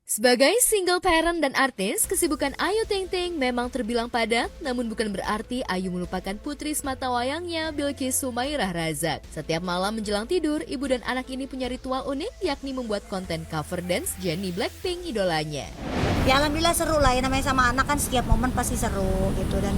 Sebagai single parent dan artis, kesibukan Ayu Ting Ting memang terbilang padat, namun bukan berarti Ayu melupakan putri sematawayangnya Bilqis Sumairah Razak. Setiap malam menjelang tidur, ibu dan anak ini punya ritual unik, yakni membuat konten cover dance Jennie Blackpink idolanya. Ya alhamdulillah seru lah ya, namanya sama anak kan setiap momen pasti seru gitu. Dan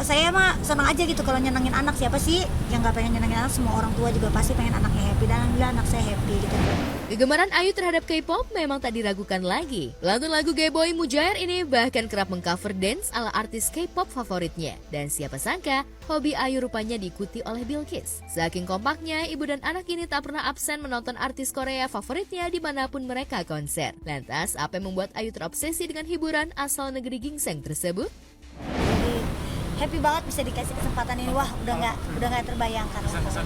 saya mah senang aja gitu kalau nyenengin anak. Siapa sih yang gak pengen nyenengin anak? Semua orang tua juga pasti pengen anaknya happy, dan alhamdulillah anak saya happy gitu. Kegemaran Ayu terhadap K-pop memang tak diragukan lagi. Pelantun lagu Gay Boy Mujair ini bahkan kerap mengcover dance ala artis K-pop favoritnya. Dan siapa sangka, hobi Ayu rupanya diikuti oleh Bilqis. Saking kompaknya, ibu dan anak ini tak pernah absen menonton artis Korea favoritnya dimanapun mereka konser. Lantas, apa yang membuat Ayu terobsesi dengan hiburan asal negeri gingseng tersebut? Happy banget bisa dikasih kesempatan ini. Wah, udah nggak terbayangkan lah.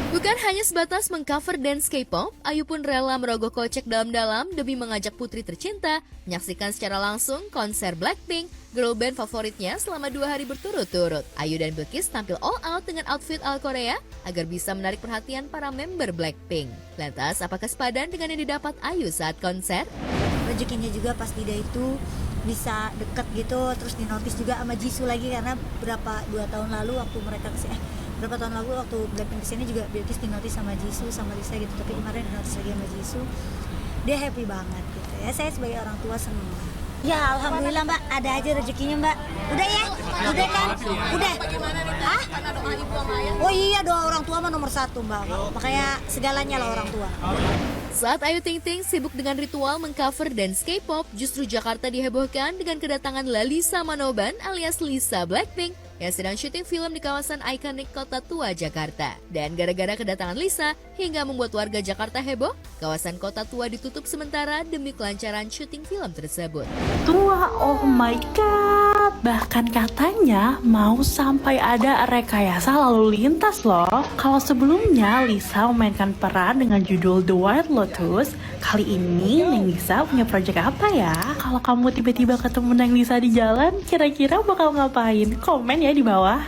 Bukan hanya sebatas mengcover dance K-pop, Ayu pun rela merogoh kocek dalam-dalam demi mengajak putri tercinta menyaksikan secara langsung konser Blackpink, girl band favoritnya selama 2 hari berturut-turut. Ayu dan Bilqis tampil all out dengan outfit ala Korea agar bisa menarik perhatian para member Blackpink. Lantas, apakah sepadan dengan yang didapat Ayu saat konser? Rezekinya juga pas dia itu bisa deket gitu, terus dinotis juga sama Jisoo lagi, karena berapa tahun lalu waktu Blackpink kesini juga Bilqis dinotis sama Jisoo sama Lisa gitu, tapi kemarin dinotis lagi sama Jisoo. Dia happy banget gitu ya. Saya sebagai orang tua seneng. Ya alhamdulillah Mbak, ada aja rezekinya Mbak. Udah ya? Udah kan? Udah. Hah? Oh iya, doa orang tua mah nomor 1 Mbak. Makanya segalanya lah orang tua. Saat Ayu Ting Ting sibuk dengan ritual mengcover dance K-pop, justru Jakarta dihebohkan dengan kedatangan Lalisa Manoban alias Lisa Blackpink yang sedang syuting film di kawasan ikonik Kota Tua Jakarta. Dan gara-gara kedatangan Lisa hingga membuat warga Jakarta heboh, kawasan Kota Tua ditutup sementara demi kelancaran syuting film tersebut. Tua, oh my god, bahkan katanya mau sampai ada rekayasa lalu lintas loh. Kalau sebelumnya Lisa memainkan peran dengan judul The White Lotus, kali ini Neng Lisa punya proyek apa ya? Kalau kamu tiba-tiba ketemu Neng Lisa di jalan, kira-kira bakal ngapain? Komen ya di bawah.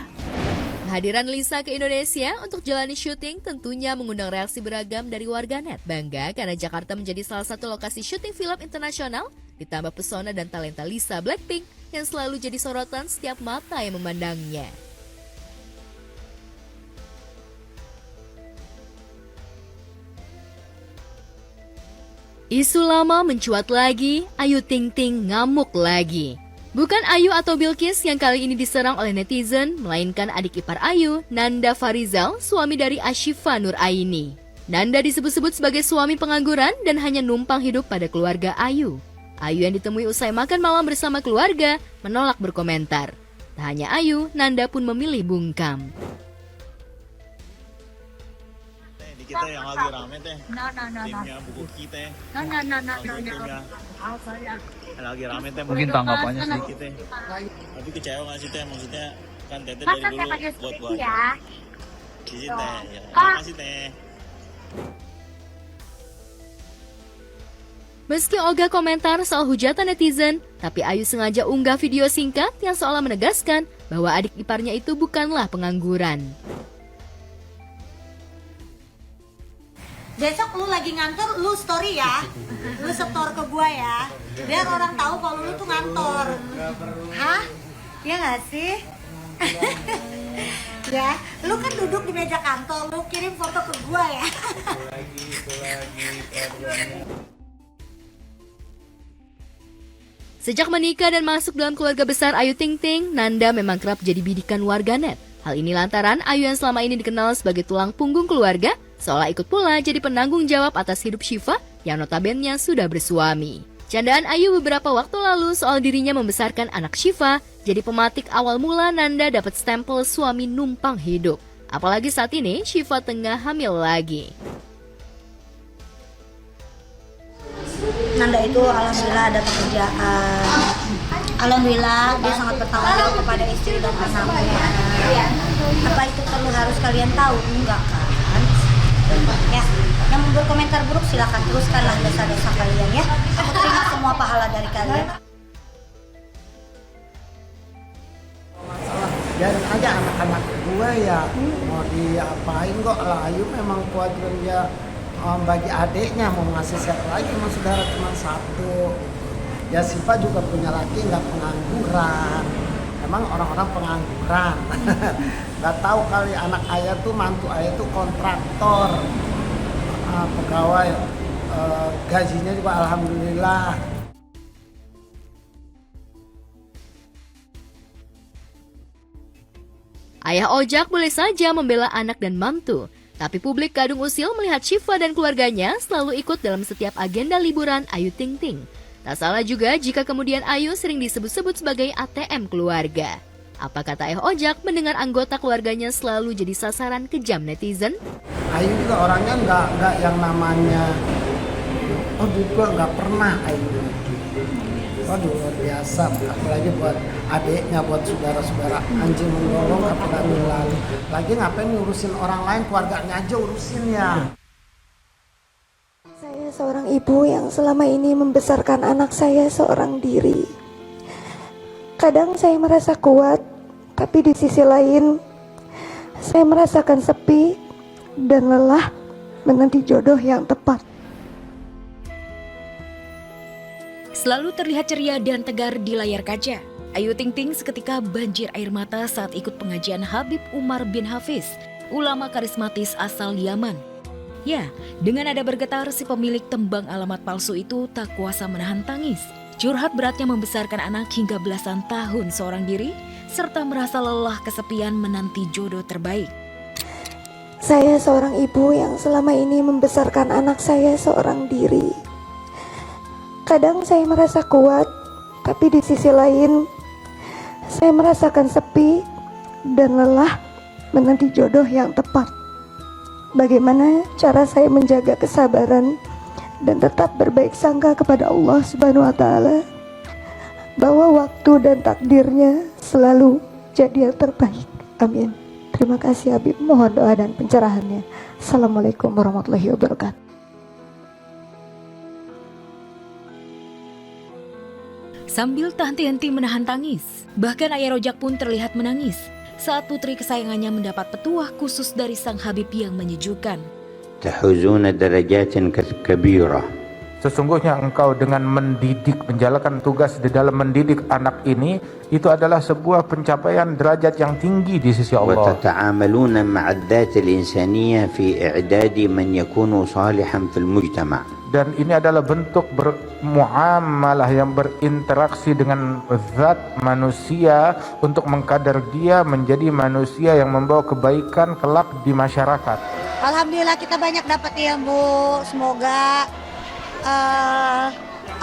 Kehadiran Lisa ke Indonesia untuk jalani syuting tentunya mengundang reaksi beragam dari warganet. Bangga karena Jakarta menjadi salah satu lokasi syuting film internasional, ditambah pesona dan talenta Lisa Blackpink yang selalu jadi sorotan setiap mata yang memandangnya. Isu lama mencuat lagi, Ayu Ting Ting ngamuk lagi. Bukan Ayu atau Bilqis yang kali ini diserang oleh netizen, melainkan adik ipar Ayu, Nanda Farizal, suami dari Ashifa Nur Aini. Nanda disebut-sebut sebagai suami pengangguran dan hanya numpang hidup pada keluarga Ayu. Ayu yang ditemui usai makan malam bersama keluarga, menolak berkomentar. Tak hanya Ayu, Nanda pun memilih bungkam. Kita yang lagi rame teh, timnya buku kita, timnya lagi rame teh, Mungkin tanggapannya sih sedikit. kita. Tapi kecewa nggak sih teh, maksudnya kan teteh dari dulu buat Cici teh, ya makasih teh. Meski ogah komentar soal hujatan netizen, tapi Ayu sengaja unggah video singkat yang seolah menegaskan bahwa adik iparnya itu bukanlah pengangguran. Besok lu lagi ngantor, lu story ya. Lu setor ke gua ya. Biar orang tahu kalau lu tuh ngantor. Hah? Ya nggak sih? Ya, lu kan duduk di meja kantor, lu kirim foto ke gua ya. Sejak menikah dan masuk dalam keluarga besar Ayu Ting Ting, Nanda memang kerap jadi bidikan warganet. Hal ini lantaran Ayu yang selama ini dikenal sebagai tulang punggung keluarga, seolah ikut pula jadi penanggung jawab atas hidup Syifa yang notabene sudah bersuami. Candaan Ayu beberapa waktu lalu soal dirinya membesarkan anak Syifa jadi pematik awal mula Nanda dapat stempel suami numpang hidup. Apalagi saat ini Syifa tengah hamil lagi. Nanda itu alhamdulillah ada pekerjaan. Alhamdulillah dia sangat bertanggung jawab kepada istri dan anaknya. Apa itu perlu harus kalian tahu? Enggak kan? Ya, yang mau berkomentar buruk silakan teruskanlah dosa-dosa kalian ya. Aku terima semua pahala dari kalian. Biarin aja anak-anak gue ya mau diapain kok. Lah Ayu memang kuat kerja bagi adiknya mau ngasih siapa lagi, emang saudara cuma satu. Ya Siva juga punya laki nggak pengangguran, emang orang-orang pengangguran. Nggak tahu kali anak ayah tuh, mantu ayah tuh kontraktor, pegawai, gajinya juga alhamdulillah. Ayah Ojak boleh saja membela anak dan mantu, tapi publik Kadung Usil melihat Syifa dan keluarganya selalu ikut dalam setiap agenda liburan Ayu Ting Ting. Tak salah juga jika kemudian Ayu sering disebut-sebut sebagai ATM keluarga. Apa kata Ayah Ojak mendengar anggota keluarganya selalu jadi sasaran kejam netizen? Ayu juga orangnya nggak yang namanya, juga nggak pernah Ayu. Waduh, luar biasa, apalagi buat adiknya, buat saudara-saudara, anjing menggolong apalagi lalu. Lagi ngapain ngurusin orang lain, keluarganya aja urusin ya. Saya seorang ibu yang selama ini membesarkan anak saya seorang diri. Kadang saya merasa kuat, tapi di sisi lain saya merasakan sepi dan lelah menanti jodoh yang tepat. Selalu terlihat ceria dan tegar di layar kaca, Ayu Ting Ting seketika banjir air mata saat ikut pengajian Habib Umar bin Hafiz, ulama karismatis asal Yaman. Ya, dengan nada bergetar si pemilik tembang alamat palsu itu tak kuasa menahan tangis. Curhat beratnya membesarkan anak hingga belasan tahun seorang diri, serta merasa lelah kesepian menanti jodoh terbaik. Saya seorang ibu yang selama ini membesarkan anak saya seorang diri. Kadang saya merasa kuat, tapi di sisi lain saya merasakan sepi dan lelah menanti jodoh yang tepat. Bagaimana cara saya menjaga kesabaran dan tetap berbaik sangka kepada Allah Subhanahu wa Ta'ala, bahwa waktu dan takdirnya selalu jadi yang terbaik. Amin. Terima kasih Habib, mohon doa dan pencerahannya. Assalamualaikum warahmatullahi wabarakatuh. Sambil tak henti-henti menahan tangis, bahkan Ayah Rojak pun terlihat menangis saat putri kesayangannya mendapat petuah khusus dari sang Habib yang menyejukkan. Tahuzuna darajatin kabira. Sesungguhnya engkau dengan mendidik, menjalankan tugas di dalam mendidik anak ini, itu adalah sebuah pencapaian derajat yang tinggi di sisi Allah. Wa tata'amaluna ma'ad-dhat al-insaniyah fi i'dadi man yakunu salihan fil mujtama'. Dan ini adalah bentuk bermuamalah yang berinteraksi dengan zat manusia untuk mengkadar dia menjadi manusia yang membawa kebaikan kelak di masyarakat. Alhamdulillah kita banyak dapat ilmu. Semoga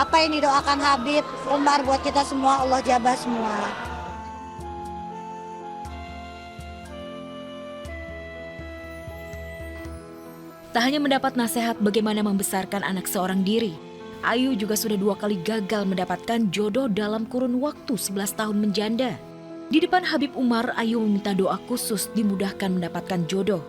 apa yang didoakan Habib Umar buat kita semua Allah jabah semua. Tak hanya mendapat nasihat bagaimana membesarkan anak seorang diri, Ayu juga sudah 2 kali gagal mendapatkan jodoh dalam kurun waktu 11 tahun menjanda. Di depan Habib Umar, Ayu meminta doa khusus dimudahkan mendapatkan jodoh.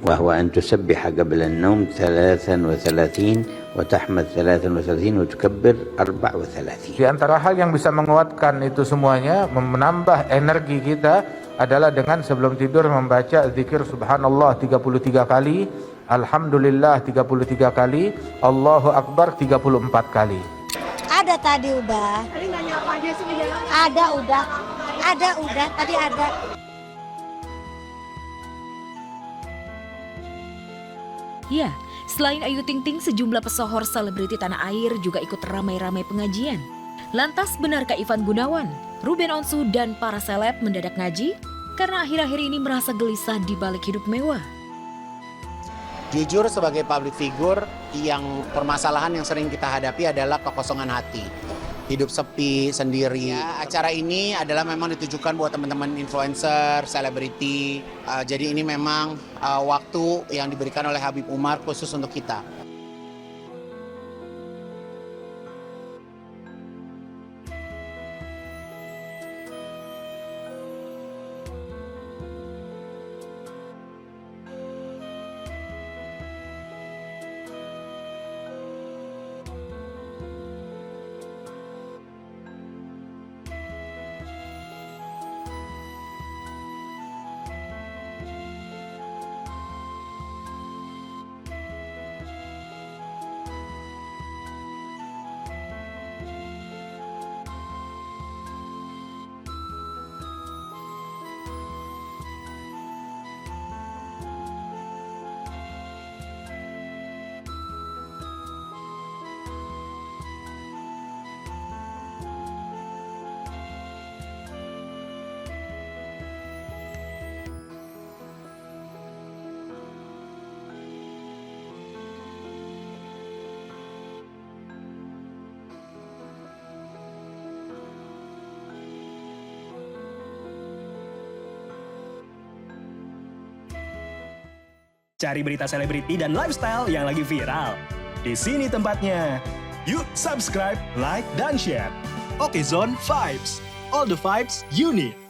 وهو أن تسبح قبل النوم 33 وتحمد 33 وتكبر 34. Di antara hal yang bisa menguatkan itu semuanya, menambah energi kita adalah dengan sebelum tidur membaca zikir subhanallah 33 kali, alhamdulillah 33 kali, Allahu Akbar 34 kali. Ada tadi udah. Ada udah, tadi ada. Ya, selain Ayu Ting Ting, sejumlah pesohor selebriti tanah air juga ikut ramai-ramai pengajian. Lantas benarkah Ivan Gunawan, Ruben Onsu, dan para seleb mendadak ngaji? Karena akhir-akhir ini merasa gelisah di balik hidup mewah. Jujur sebagai public figure, yang permasalahan yang sering kita hadapi adalah kekosongan hati. Hidup sepi, sendiri. Ya, acara ini adalah memang ditujukan buat teman-teman influencer, selebriti. Jadi ini memang waktu yang diberikan oleh Habib Umar khusus untuk kita. Cari berita selebriti dan lifestyle yang lagi viral. Di sini tempatnya. Yuk subscribe, like, dan share. Oke Zone Vibes. All the vibes you need.